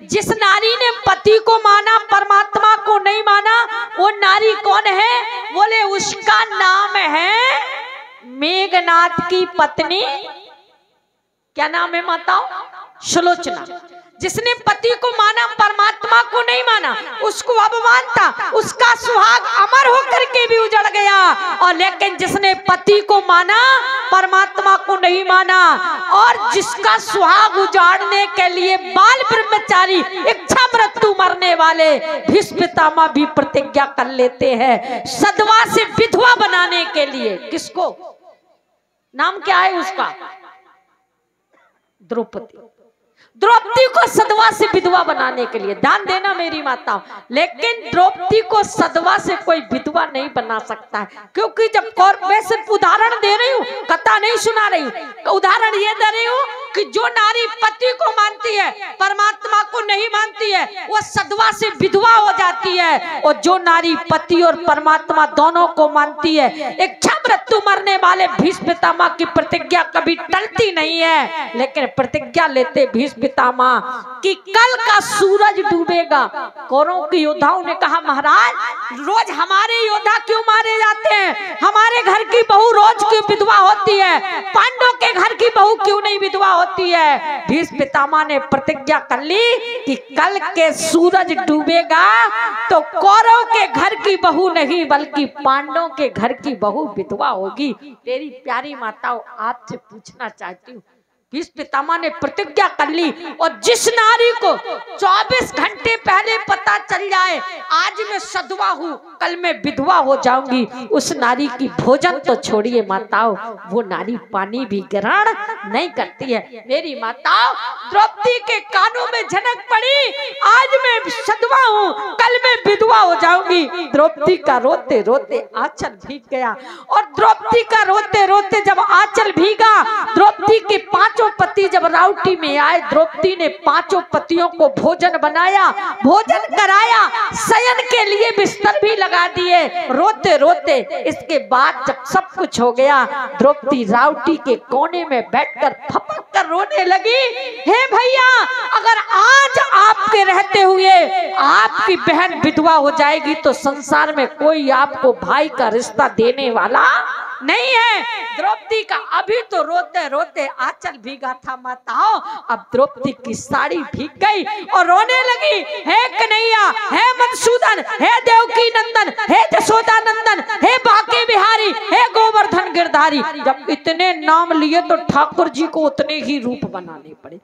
जिस नारी ने पति को माना परमात्मा को नहीं माना, वो नारी कौन है? बोले उसका नाम है मेघनाथ की पत्नी। क्या नाम है माताओं? सुलोचना। जिसने पति को माना परमात्मा को नहीं माना, उसको अपमान था, उसका सुहाग अमर होकर के भी उजड़ गया। और लेकिन जिसने पति को माना परमात्मा को नहीं माना, और जिसका सुहाग उजाड़ने के लिए बाल ब्रह्मचारी इच्छा मृत्यु मरने वाले भीष्म पितामह भी प्रतिज्ञा कर लेते हैं सदवा से विधवा बनाने के लिए। किसको? नाम क्या है उसका? द्रौपदी। द्रौपदी को सदवा से विधवा बनाने के लिए। ध्यान देना मेरी माताओं, लेकिन द्रौपदी को सदवा से कोई विधवा नहीं बना सकता है, क्योंकि जब मैं सिर्फ उदाहरण दे रही हूँ, कथा नहीं सुना रही हूँ, उदाहरण ये दे रही हूँ कि जो नारी पति को मानती है परमात्मा को नहीं मानती है, वो सदवा से विधवा हो जाती है। और जो नारी पति और परमात्मा दोनों को मानती है, इच्छा मृत्यु मरने वाले भीष्म पितामह की प्रतिज्ञा कभी टलती नहीं है, लेकिन प्रतिज्ञा लेते भीष्म पितामह कि कल का सूरज डूबेगा। कौरवों के योद्धाओं ने कहा, महाराज रोज हमारे योद्धा क्यों मारे जाते हैं? हमारे घर की बहू रोज क्यों विधवा होती है? पांडवों के घर की बहू क्यों नहीं विधवा होती है? भीष्म पितामह ने प्रतिज्ञा कर ली कि कल के सूरज डूबेगा तो कौरव के घर की बहू नहीं बल्कि पांडवों के घर की बहू विधवा होगी। तेरी प्यारी माताओं, आपसे पूछना चाहती हूँ, भीष्म पितामह ने प्रतिज्ञा कर ली, और जिस नारी को 24 घंटे पहले पता चल जाए आज मैं सदवा हूँ कल मैं विधवा हो जाऊंगी, उस नारी की भोजन तो छोड़िए माताओं, वो नारी पानी भी ग्रहण नहीं करती है। मेरी माताओं, द्रौपदी के कानों में झनक पड़ी, आज मैं सदवा हूँ कल मैं विधवा हो जाऊंगी। द्रौपदी का रोते रोते आंचल भीग गया, और द्रौपदी का रोते रोते जब आंचल भीगा, द्रौपदी के 5 पति जब राउटी में आए, द्रौपदी ने 5 पतियों को भोजन बनाया, भोजन कराया, शयन के लिए बिस्तर भी लगा दिए, रोते रोते। इसके बाद जब सब कुछ हो गया, द्रौपदी राउटी के कोने में बैठकर फपक कर रोने लगी, हे भैया, अगर आज आपके रहते हुए आपकी बहन विधवा हो जाएगी तो संसार में कोई आपको भाई का रिश्ता देने वाला नहीं है। द्रौपदी का अभी तो रोते रोते आंचल भीगा था माताओं, अब द्रौपदी की साड़ी भीग गई और रोने लगी, हे कन्हैया, हे मधुसूदन, हे देवकी नंदन, हे जशोदा नंदन, हे बांके बिहारी, हे गोवर्धन गिरधारी। जब इतने नाम लिए तो ठाकुर जी को उतने ही रूप बनाने पड़े।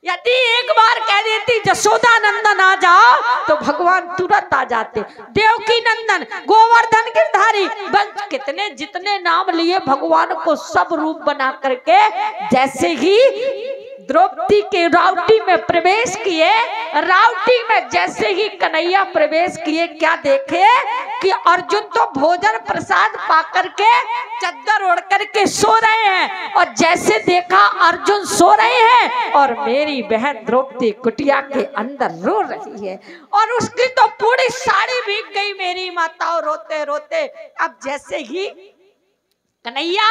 यदि एक बार कह देती जशोदा नंदन आ जाओ तो भगवान तुरंत आ जाते। देवकी नंदन, गोवर्धन गिरधारी, बस कितने जितने नाम लिए भगवान को सब रूप बना करके, जैसे ही द्रौपदी के राउटी में प्रवेश किए, राउटी में जैसे ही कन्हैया प्रवेश किए, क्या देखे कि अर्जुन तो भोजन प्रसाद पाकर के चद्दर ओढ़ करके सो रहे हैं, और जैसे देखा अर्जुन सो रहे हैं और मेरी बहन द्रौपदी कुटिया के अंदर रो रही है, और उसकी तो पूरी साड़ी भीग गई मेरी माताओं रोते रोते। अब जैसे ही कन्हैया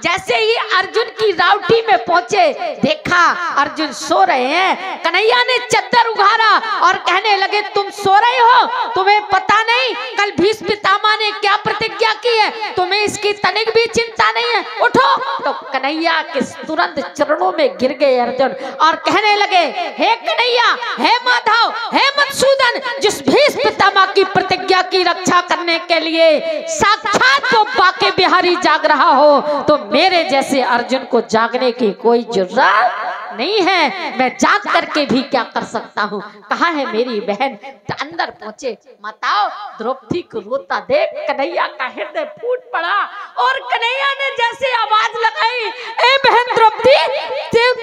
जैसे ही अर्जुन की राउटी में पहुंचे, देखा अर्जुन सो रहे हैं, कन्हैया ने चद्दर उघाड़ा और कहने लगे, तुम सो रहे हो, तुम्हें पता नहीं कल भीष्म पितामह ने क्या प्रतिज्ञा की है, तुम्हें इसकी तनिक भी चिंता नहीं है, उठो। तो कन्हैया के तुरंत चरणों में गिर गए अर्जुन और कहने लगे, हे कन्हैया, हे माधव, हे मधुसूदन, जिस भीष्म पितामह की प्रतिज्ञा की रक्षा करने के लिए साक्षात वो बांके बिहारी जाग रहा हो, तो मेरे जैसे अर्जुन को जागने की कोई जरूरत नहीं है, मैं जाग करके भी क्या कर सकता हूँ। कहाँ है मेरी बहन? अंदर पहुंचे माताओं, द्रौपदी को रोता देख कन्हैया का हृदय फूट पड़ा, और कन्हैया ने जैसे आवाज लगाई, ए बहन द्रौपदी,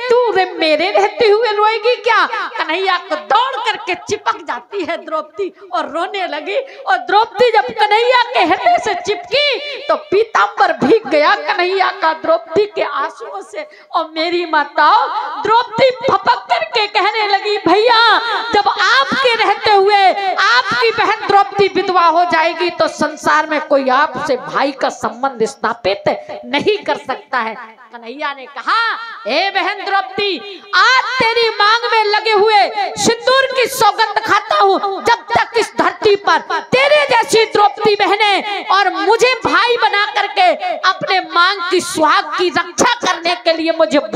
तू मेरे रहते हुए रोएगी क्या? कन्हैया को दौड़ करके चिपक जाती है द्रौपदी और रोने लगी, और द्रौपदी जब कन्हैया के हृदय से चिपकी तो पीतांबर भीग गया कन्हैया का द्रौपदी के आंसुओं से। और मेरी माताओं, द्रौपदी फपक करके कहने लगी, भैया, जब आपके रहते हुए आपकी बहन द्रौपदी विधवा हो जाएगी तो संसार में कोई आपसे भाई का संबंध स्थापित नहीं कर सकता है। कन्हैया ने कहा, ए बहन द्रौपदी, आज तेरी मांग में लगे हुए सिंदूर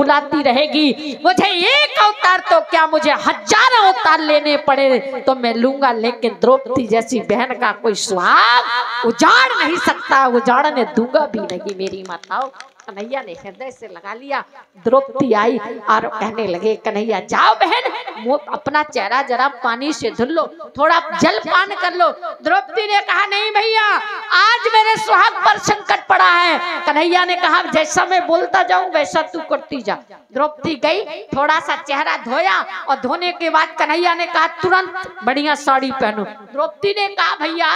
फुसफुलाती रहेगी। मुझे एक अवतार तो क्या, मुझे हजारों अवतार लेने पड़े तो मैं लूंगा, लेकिन द्रौपदी जैसी बहन का कोई सुहाग उजाड़ नहीं सकता, उजाड़ने दूंगा भी नहीं मेरी माताओं। कन्हैया ने हृदय से लगा लिया। द्रौपदी आई और कहने लगे, कन्हैया जाओ बहन, अपना चेहरा जरा पानी से धुल लो, थोड़ा जल पान कर लो। द्रौपदी ने कहा, नहीं भैया, आज मेरे सुहाग पर संकट पड़ा है। कन्हैया ने कहा, जैसा मैं बोलता जाऊं वैसा तू करती जा। द्रौपदी गई, थोड़ा सा चेहरा धोया और धोने के बाद कन्हैया ने कहा, तुरंत बढ़िया साड़ी पहनो। द्रौपदी ने कहा, भैया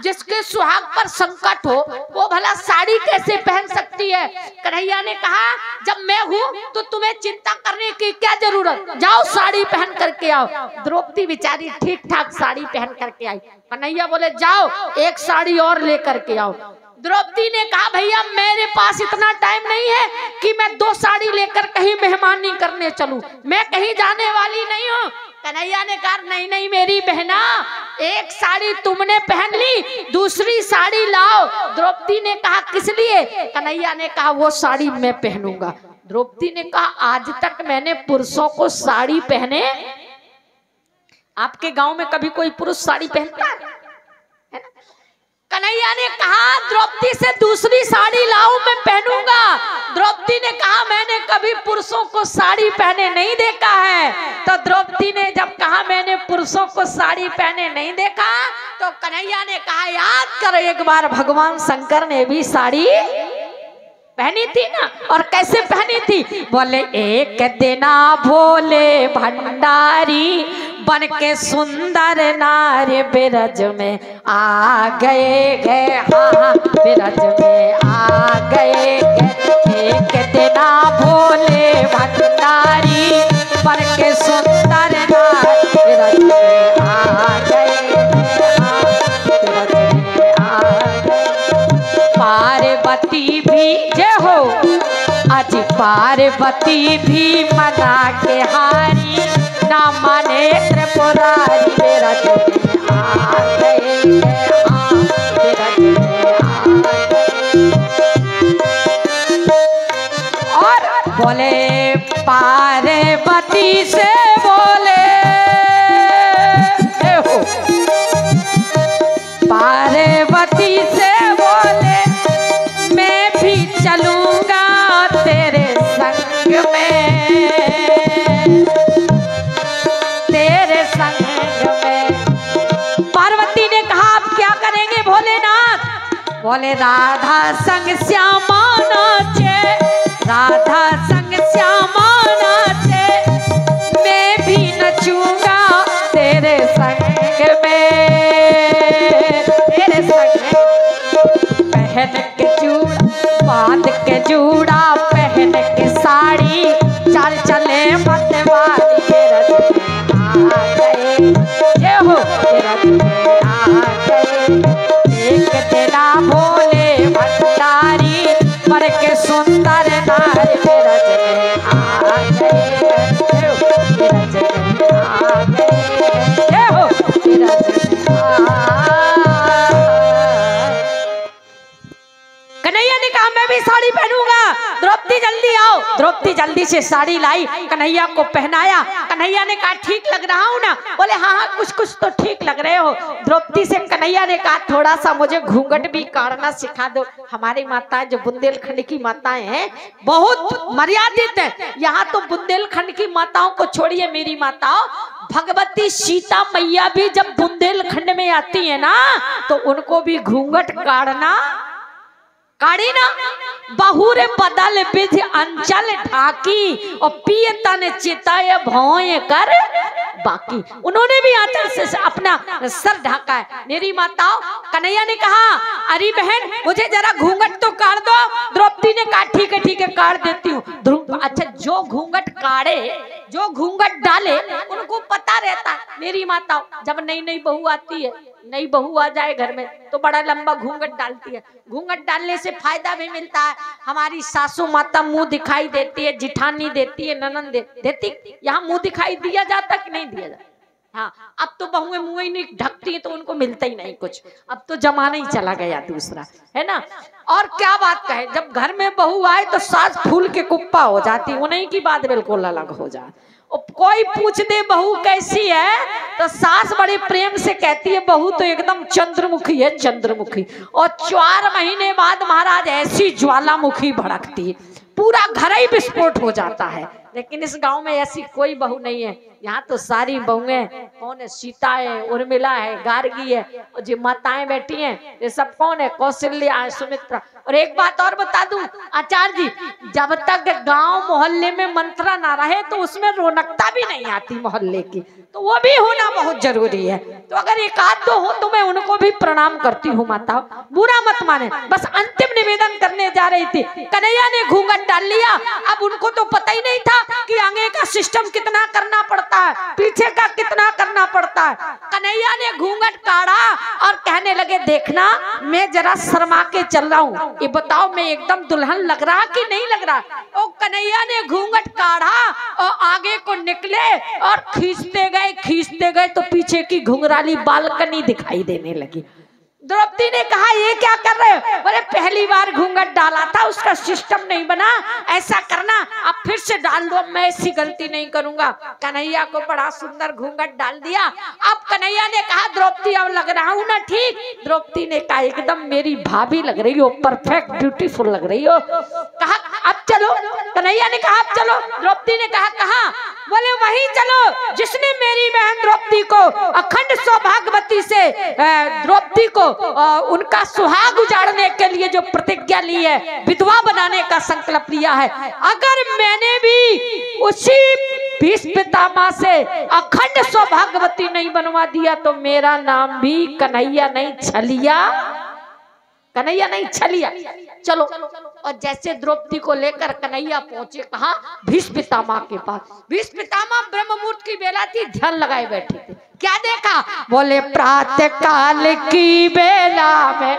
जिसके सुहाग पर संकट हो वो भला साड़ी कैसे पहन सकती है? कन्हैया ने कहा, जब मैं हूँ तो तुम्हें चिंता करने की क्या जरूरत, जाओ साड़ी पहन करके आओ। द्रौपदी बेचारी ठीक ठाक साड़ी पहन करके आई। कन्हैया बोले, जाओ एक साड़ी और लेकर के आओ। द्रौपदी ने कहा, भैया मेरे पास इतना टाइम नहीं है कि मैं 2 साड़ी लेकर कहीं मेहमानी करने चलूं, मैं कहीं जाने वाली नहीं हूँ। कन्हैया ने कहा, नहीं नहीं मेरी बहना, एक साड़ी तुमने पहन ली, दूसरी साड़ी लाओ। द्रौपदी ने कहा, किस लिए? कन्हैया ने कहा, वो साड़ी मैं पहनूंगा। द्रौपदी ने कहा, आज तक मैंने पुरुषों को साड़ी पहने, आपके गांव में कभी कोई पुरुष साड़ी पहनता है? कन्हैया ने कहा, द्रौपदी से दूसरी साड़ी लाओ, मैं पहनूंगा। द्रौपदी ने कहा, मैंने कभी पुरुषों को साड़ी पहने नहीं देखा है। तो द्रौपदी ने जब कहा मैंने पुरुषों को साड़ी पहने नहीं देखा, तो कन्हैया ने कहा, याद करो एक बार भगवान शंकर ने भी साड़ी पहनी थी ना, और कैसे पहनी थी? बोले, एक दिना भोले भंडारी बन के सुंदर नारी बिरज में आ गए, हाँ बिरज में आ गए। एक दिना भोले भंडारी बन के सुंदर नारी बिरज में आ गए, हाँ बिरज में आ गए। पार्वती भी जय हो, आज पार्वती भी मना के हारी, ना माने त्रिपुरारी बिरज में आ गए, हाँ बिरज में आ गए। और बोले पार्वती से बोले, हो पार्वती से बोले, मैं भी चलूंगा तेरे संग में, तेरे संग में। पार्वती ने कहा, आप क्या करेंगे भोलेनाथ? बोले, राधा संग श्यामा नाचे, राधा संग श्यामा नाचे, मैं भी नचूंगा तेरे संग में, तेरे संग में। पहन के जूड़ा, बांध के जूड़ा, पहन के साड़ी, चल चले मतवाली बिरज में आ गए, जय हो बिरज में आ गए। एक दिना भोले भंडारी बन के सुंदर नारी बिरज में आ गए, जय हो बिरज में आ गए, जय हो बिरज में आ। कन्हैया ने कहा, मैं भी साड़ी पहनूंगा, द्रौपदी जल्दी आओ। द्रौपदी जल्दी से साड़ी लाई, कन्हैया को पहनाया। कन्हैया ने कहा, ठीक लग रहा हूं ना? बोले, हाँ हाँ कुछ कुछ तो ठीक लग रहे हो। द्रौपदी से कन्हैया ने कहा, थोड़ा सा मुझे घूंघट भी काटना सिखा दो। हमारी माताएं जो बुंदेलखंड की माताएं हैं बहुत मर्यादित है। यहाँ तो बुंदेलखंड की माताओं को छोड़िए, मेरी माताओं, भगवती सीता मैया भी जब बुंदेलखंड में आती है ना, तो उनको भी घूंघट काटना काड़ी ना। बहुरे बदल विधि अंचल ढाकी, और पिए तन चिताए भौए कर बाकी। उन्होंने भी आंचल से अपना सर ढाका है। मेरी माताओं, कन्हैया ने कहा, अरे बहन मुझे जरा घूंघट तो काट दो। द्रौपदी ने कहा, ठीक है काट देती हूँ। अच्छा, जो घूंघट काढ़े, जो घूंघट डाले, उनको पता रहता है। मेरी माताओं, जब नई नई बहू आती है, नई बहू आ जाए घर में, तो बड़ा लंबा घूंघट डालती है। घूंघट डालने से फायदा भी मिलता है। हमारी सासू माता मुंह दिखाई देती है, जिठानी देती है, ननंद देती। यहाँ मुंह दिखाई दिया जाता कि नहीं दिया जाता? हाँ, अब तो बहुएं मुंह नहीं ढकती हैं तो उनको मिलता ही नहीं कुछ। अब तो जमाना ही चला गया दूसरा, है ना। और क्या बात कहे, जब घर में बहू आए तो सास फूल के कुप्पा हो जाती, उन्हीं की बात बिल्कुल अलग हो जाए। कोई पूछ दे बहू कैसी है तो सास बड़े प्रेम से कहती है बहू तो एकदम चंद्रमुखी है, चंद्रमुखी। और 4 महीने बाद महाराज ऐसी ज्वालामुखी भड़कती है, पूरा घर ही विस्फोट हो जाता है। लेकिन इस गांव में ऐसी कोई बहू नहीं है, यहाँ तो सारी बहुएं कौन है, सीता है, उर्मिला है, गार्गी है, और जो माताएं बैठी हैं ये सब कौन है, कौशल्या है, सुमित्रा। और एक बात और बता दूं आचार्य जी, जब तक गांव मोहल्ले में मंत्रा ना रहे तो उसमें रौनकता भी नहीं आती मोहल्ले की, तो वो भी होना बहुत जरूरी है। तो अगर एक आध दो हो तो मैं उनको भी प्रणाम करती हूँ माता, बुरा मत माने। बस अंतिम निवेदन करने जा रही थी, कन्हैया ने घूंघट डाल लिया। अब उनको तो पता ही नहीं था कि आगे का सिस्टम कितना करना पड़ता है, पीछे का कितना करना पड़ता है। कन्हैया ने घूंघट काढ़ा और कहने लगे देखना मैं जरा शर्मा के चल रहा हूँ, ये बताओ मैं एकदम दुल्हन लग रहा कि नहीं लग रहा। और कन्हैया ने घूंघट काढ़ा और आगे को निकले और खींचते गए तो पीछे की घुंघराली बालकनी दिखाई देने लगी। द्रौपदी ने कहा ये क्या कर रहे हो, बोले पहली बार घूंघट डाला था उसका सिस्टम नहीं बना, ऐसा करना अब फिर से डाल दो, मैं ऐसी गलती नहीं करूंगा। कन्हैया को बड़ा सुंदर घूंघट डाल दिया। अब कन्हैया ने कहा द्रौपदी अब लग रहा हूं ना ठीक। द्रौपदी ने कहा एकदम मेरी भाभी लग रही हो, परफेक्ट ब्यूटीफुल लग रही हो। कहा अब चलो, कन्हैया ने कहा अब चलो। द्रौपदी ने कहा कहाँ, बोले वहीं चलो जिसने मेरी बहन द्रौपदी को अखंड सौभाग्यवती से द्रौपदी को उनका सुहाग उजाड़ने के लिए जो प्रतिज्ञा ली है, विधवा बनाने का संकल्प लिया है, अगर मैंने भी उसी भीष्म पितामह से अखंड सौभाग्यवती नहीं बनवा दिया तो मेरा नाम भी कन्हैया नहीं छलिया, कन्हैया नहीं छलिया। चलो। और जैसे द्रौपदी को लेकर कन्हैया पहुंचे कहा भीष्म पितामह के पास। भीष्म पितामह ब्रह्म मुहूर्त की बेला थी, ध्यान लगाए बैठे थे। क्या देखा, बोले प्रातः काल की बेला में,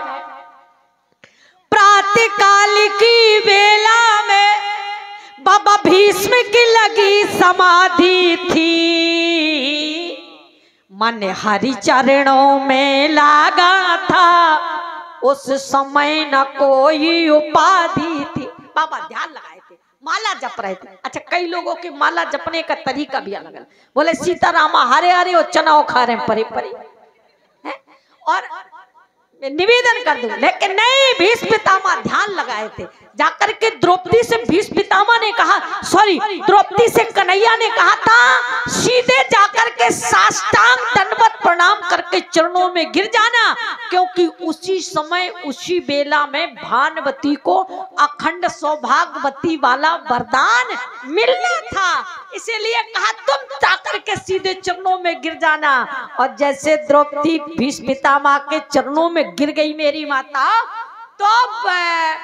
प्रातः काल की बेला में बाबा भीष्म की लगी समाधि थी, मन हरि चरणों में लागा था, उस समय न कोई उपाधि थी। बाबा ध्यान लगाए थे, माला जप रहे थे। अच्छा, कई लोगों के माला जपने का तरीका भी अलग अलग। बोले सीतारामा हरे हरे और चनाओ खा रहे परे परे है? और निवेदन कर दूं, लेकिन नहीं, भीष्म पितामह ध्यान लगाए थे। जाकर के द्रौपदी से भीष्म पितामह ने कहा, सॉरी द्रौपदी से कन्हैया ने कहा था सीधे जाकर के साष्टांग दंडवत प्रणाम करके चरणों में गिर जाना, क्योंकि उसी समय उसी बेला में भानुवती को अखंड सौभाग्यवती वाला वरदान मिलना था। इसीलिए कहा तुम जाकर के सीधे चरणों में गिर जाना। और जैसे द्रौपदी भीष्म पितामह के चरणों में गिर गई मेरी माता, तो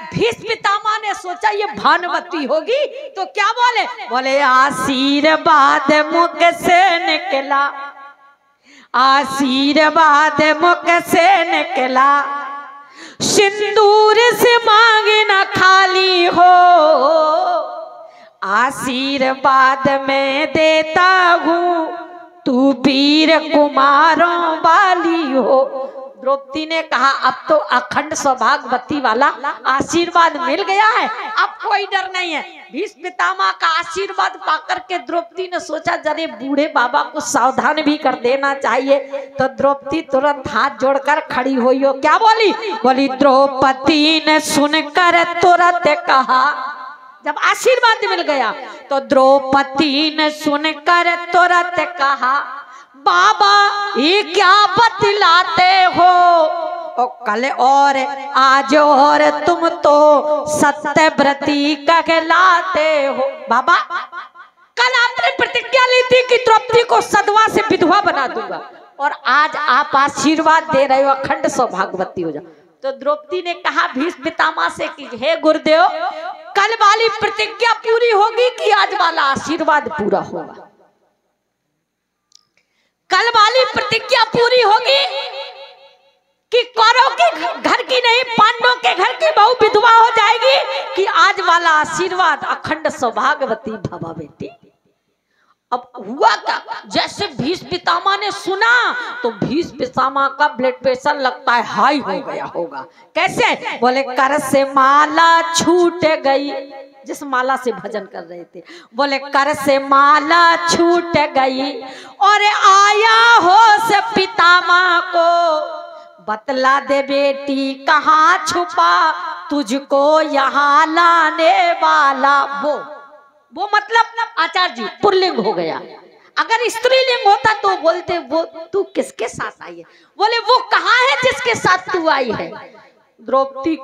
भीष्म पितामह ने सोचा ये भानुवती होगी, तो क्या बोले, बोले आशीर्वाद मुख से निकला, आशीर्वाद मुख से निकला, सिंदूर से मांग न खाली हो, आशीर्वाद में देता हूँ तू वीर कुमारों वाली हो। द्रौपदी ने कहा अब तो अखंड सौभाग्यवती वाला आशीर्वाद मिल गया है, अब कोई डर नहीं है। भीष्म पितामह का आशीर्वाद पाकर के द्रौपदी ने सोचा जरे बूढ़े बाबा को सावधान भी कर देना चाहिए। तो द्रौपदी तुरंत हाथ जोड़कर खड़ी हुई हो, क्या बोली, बोली द्रौपदी ने सुनकर तुरंत कहा, जब आशीर्वाद मिल गया तो द्रौपदी ने सुनकर तुरंत कहा, बाबा ये क्या बतलाते हो, और कल और आज और तुम तो सत्यव्रती कहलाते हो। बाबा कल आपने प्रतिज्ञा ली थी कि द्रौपदी को सधवा से विधवा बना दूंगा, और आज आप आशीर्वाद दे रहे हो अखंड सौभाग्यवती हो जाओ। तो द्रौपदी ने कहा भीष्म पितामह से कि हे गुरुदेव, कल वाली प्रतिज्ञा पूरी होगी कि आज वाला आशीर्वाद पूरा होगा? कल वाली प्रतिज्ञा पूरी होगी कि कौरव के घर की नहीं, पांडवों के घर की बहू विधवा हो जाएगी, कि आज वाला आशीर्वाद अखंड सौभाग्यवती भवा बेटी? अब हुआ क्या, जैसे भीष्म पितामह ने सुना तो भीष्म पितामह का ब्लड प्रेशर लगता है हाई हो गया होगा। कैसे? बोले कर से माला छूट गई, जिस माला से भजन कर रहे थे, बोले कर से माला छूट गई और आया हो से पितामह को, बतला दे बेटी कहाँ छुपा तुझको यहाँ लाने वाला। वो मतलब आचार्य जी पुल्लिंग हो गया। अगर स्त्रीलिंग होता तो बोलते वो तू किसके साथ आई है, बोले वो कहाँ है जिसके साथ तू आई है। द्रौपदी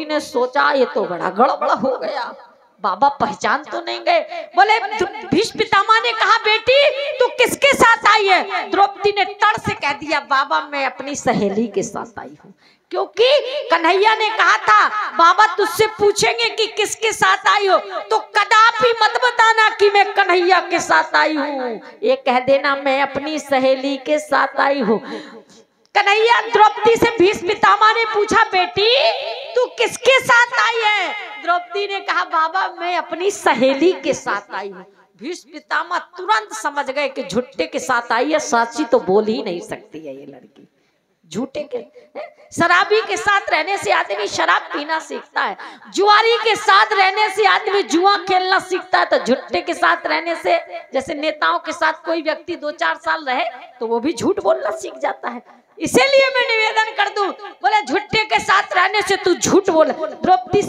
ने सोचा ये तो बड़ा गड़बड़ हो गया, बाबा पहचान तो नहीं गए। बोले भीष्म पितामह ने कहा बेटी तू किसके साथ आई है। द्रौपदी ने तड़ से कह दिया बाबा मैं अपनी सहेली के साथ आई हूँ, क्योंकि कन्हैया ने कहा था बाबा तुझसे पूछेंगे कि किसके साथ आई हो तो कदापि मत बताना कि मैं कन्हैया के साथ आई हूँ, ये कह देना मैं अपनी सहेली के साथ आई हूँ। कन्हैया द्रौपदी से भीष्म पितामह ने पूछा बेटी तू किसके साथ आई है। द्रौपदी ने कहा बाबा मैं अपनी सहेली के साथ आई हूँ। भीष्म पितामह तुरंत समझ गए कि झुट्टे के साथ आई है, साची तो बोल ही नहीं सकती है ये लड़की, झूठे के। शराबी के साथ रहने से आदमी शराब पीना सीखता है, जुआरी के साथ रहने से आदमी जुआ खेलना सीखता है, तो झुट्टे के साथ रहने से, जैसे नेताओं के साथ कोई व्यक्ति 2-4 साल रहे तो वो भी झूठ बोलना सीख जाता है। इसीलिए मैं निवेदन कर दूं, बोले झुट्टे के साथ रहने से तू झूठ बोल। द्रौपदी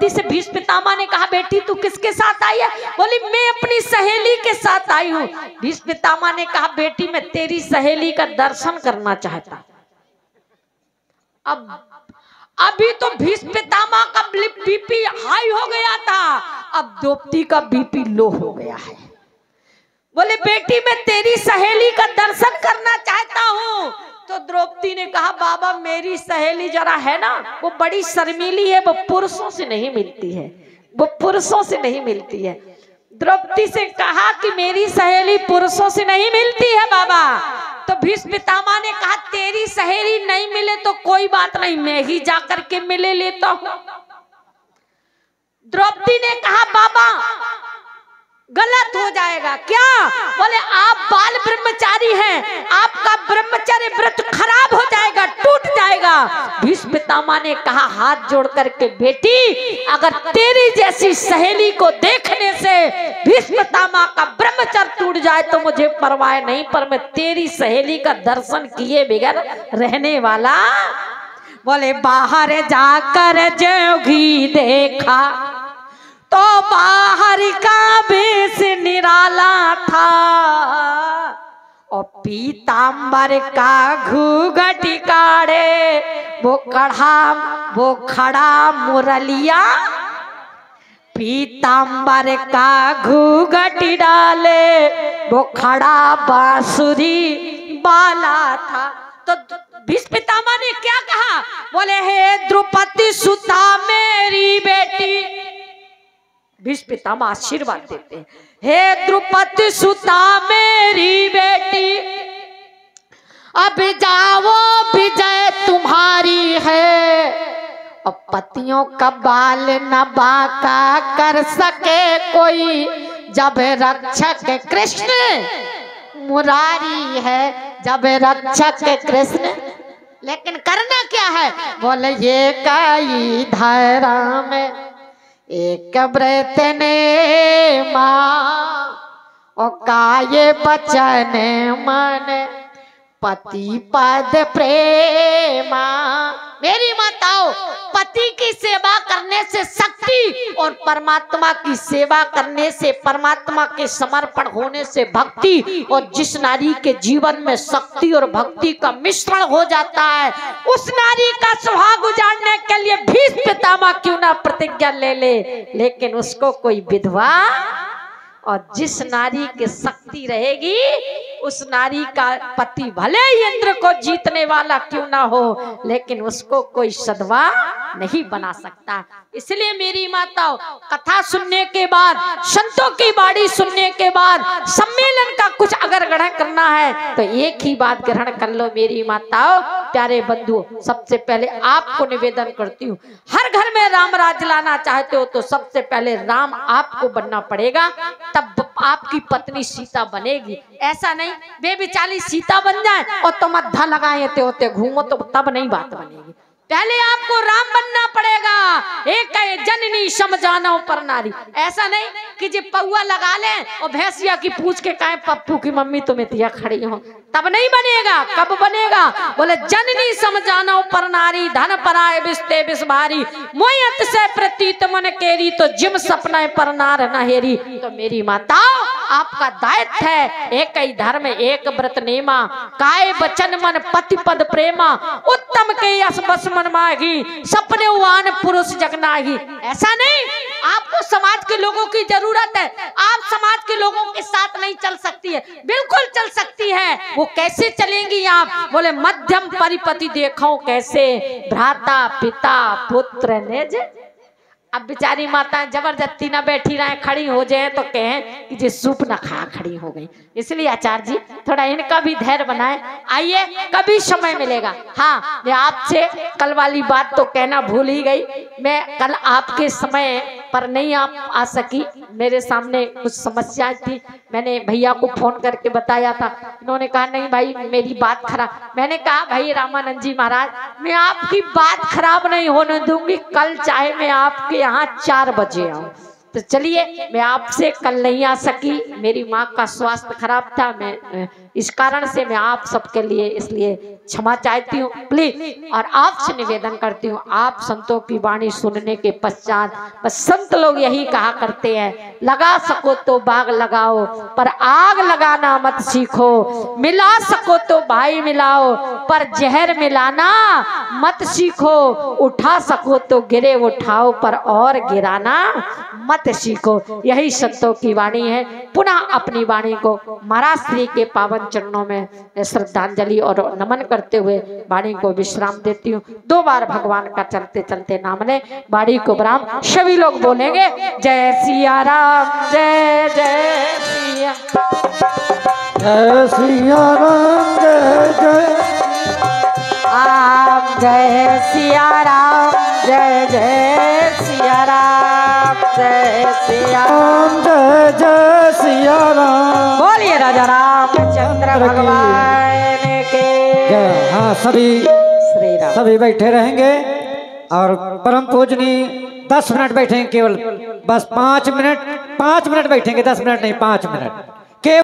से भीष्म पितामह ने कहा बेटी तू किसके साथ आई है। बोली मैं अपनी सहेली के साथ आई हूँ। भीष्म पितामह ने कहा बेटी मैं तेरी सहेली का दर्शन करना चाहता। अब अभी तो भीष्म पितामह का बीपी हाई हो गया था, अब द्रौपदी का बीपी लो हो गया है। बोले बेटी मैं तेरी सहेली का दर्शन करना चाहता हूँ। तो द्रौपदी ने कहा बाबा मेरी सहेली जरा है ना वो बड़ी शर्मीली है, वो पुरुषों से नहीं मिलती है, वो पुरुषों से नहीं मिलती है। द्रौपदी से कहा कि मेरी सहेली पुरुषों से नहीं मिलती है बाबा। तो भीष्म पितामह ने कहा तेरी सहेली नहीं मिले तो कोई बात नहीं, मैं ही जाकर के मिले लेता हूँ। द्रौपदी ने कहा बाबा गलत हो जाएगा क्या। बोले आप बाल ब्रह्मचारी हैं, आपका ब्रह्मचर्य व्रत खराब हो जाएगा, टूट जाएगा। भीष्म पितामह ने कहा हाथ जोड़ करके बेटी अगर तेरी जैसी सहेली को देखने से भीष्म पितामह का ब्रह्मचर्य टूट जाए तो मुझे परवाह नहीं, पर मैं तेरी सहेली का दर्शन किए बगैर रहने वाला। बोले बाहर जाकर जोगी देखा तो बाहर का बेस निराला था और पीतांबर का घूंघट काढ़े वो खड़ा मुरलिया। पीतांबर का घूंघट डाले वो खड़ा बांसुरी बाला था। तो भीष्म पितामह ने क्या कहा। बोले हे द्रौपदी सुता मेरी बेटी। भीष्म पितामह आशीर्वाद देते हैं हे द्रौपदी सुता मेरी बेटी अब जाओ विजय तुम्हारी है और पतियों का बाल न बांका कर सके कोई जब रक्षक कृष्ण मुरारी है, जब रक्षक कृष्ण। लेकिन करना क्या है। बोले ये कई धारा में एक व्रत ने माँ और काये बचन मन पति पद प्रेमा। मेरी माताओं पति की सेवा करने से शक्ति और परमात्मा की सेवा करने से, परमात्मा के समर्पण होने से भक्ति, और जिस नारी के जीवन में शक्ति और भक्ति का मिश्रण हो जाता है उस नारी का सुहाग उजाड़ने के लिए भीष्म पितामह क्यों ना प्रतिज्ञा ले ले, लेकिन उसको कोई विधवा, और जिस नारी की शक्ति रहेगी उस नारी का पति भले ही इंद्र को जीतने वाला क्यों ना हो लेकिन उसको कोई सधवा नहीं बना सकता। इसलिए मेरी माताओं कथा सुनने के बाद, संतों की बाणी सुनने के बाद, सम्मेलन का कुछ अगर ग्रहण करना है तो एक ही बात ग्रहण कर लो मेरी माताओं, प्यारे बंधुओं। सबसे पहले आपको निवेदन करती हूँ, हर घर में राम राज लाना चाहते हो तो सबसे पहले राम आपको बनना पड़ेगा, तब आपकी पत्नी सीता बनेगी। ऐसा नहीं बेबिचारी सीता बन जाए और तुम अद्धा लगाए होते घूमो तो तब नहीं बात बनेगी। पहले आपको राम बनना पड़ेगा। एक है जननी समझाना पर नारी, ऐसा नहीं कि जी पौआ लगा ले और भैंसिया की पूछ के कहे पप्पू की मम्मी तुम इतिया खड़ी हो, तब नहीं बनेगा। कब बनेगा? बोले जननी समझाना पर नारी, धन पराए बिस्ते बिस्भारी, मोयत से प्रतीत मन केरी, तो जिम सपना पर नार नहेरी। तो मेरी माता आपका दायित्व है, एक ही धर्म एक व्रत नेमा, काय बचन मन पति पद प्रेमा, उत्तम के यश बस मन मागी, सपने उवान पुरुष जगनागी। ऐसा नहीं, आपको समाज के लोगों की जरूरत है, आप समाज के लोगों के साथ नहीं चल सकती है। बिल्कुल चल सकती है। वो कैसे चलेंगी आप? बोले मध्यम परिपति देखो कैसे, भ्राता पिता पुत्र निज। अब बेचारी माता जबरदस्ती ना बैठी रहे, खड़ी हो जाए तो कहें कि जी सूप ना खा खड़ी हो गई। इसलिए आचार्य जी थोड़ा इनका भी धैर्य बनाए। आइए कभी समय मिलेगा। हाँ, मैं आपसे कल वाली बात तो कहना भूल ही गई, मैं कल आपके समय पर नहीं आ सकी, मेरे सामने कुछ समस्याएं थी। मैंने भैया को फोन करके बताया था, इन्होंने कहा नहीं भाई मेरी बात खराब। मैंने कहा भाई रामानंद जी महाराज, मैं आपकी बात खराब नहीं होने दूंगी, कल चाहे मैं आपके यहाँ 4 बजे आऊं। तो चलिए, मैं आपसे कल नहीं आ सकी, मेरी माँ का स्वास्थ्य खराब था, मैं इस कारण से मैं आप सबके लिए इसलिए क्षमा चाहती हूँ प्लीज। और आपसे निवेदन करती हूँ, आप संतों की वाणी सुनने के पश्चात, बस संत लोग यही कहा करते हैं, लगा सको तो बाग लगाओ पर आग लगाना मत सीखो, मिला सको तो भाई मिलाओ पर जहर मिलाना मत सीखो, उठा सको तो गिरे उठाओ पर और गिराना मत सीखो। यही संतों की वाणी है। पुनः अपनी वाणी को महाराज श्री के पावन चरणों में श्रद्धांजलि और नमन करते हुए वाणी को विश्राम देती हूँ। 2 बार भगवान का चलते चलते नाम ले, वाणी को विराम। सभी लोग बोलेंगे जय सिया राम, जय जय सिया, जय सिया राम, जय जय राम, जय सिया राम, जय जय सिया राम, जय सिया राम, जय जय सिया राम। बोलिए राजा रामचंद्र भगवान के जय। हाँ, श्री राम। सभी बैठे रहेंगे और परम पूजनीय 10 मिनट बैठेंगे, केवल बस 5 मिनट बैठेंगे, 10 मिनट नहीं 5 मिनट।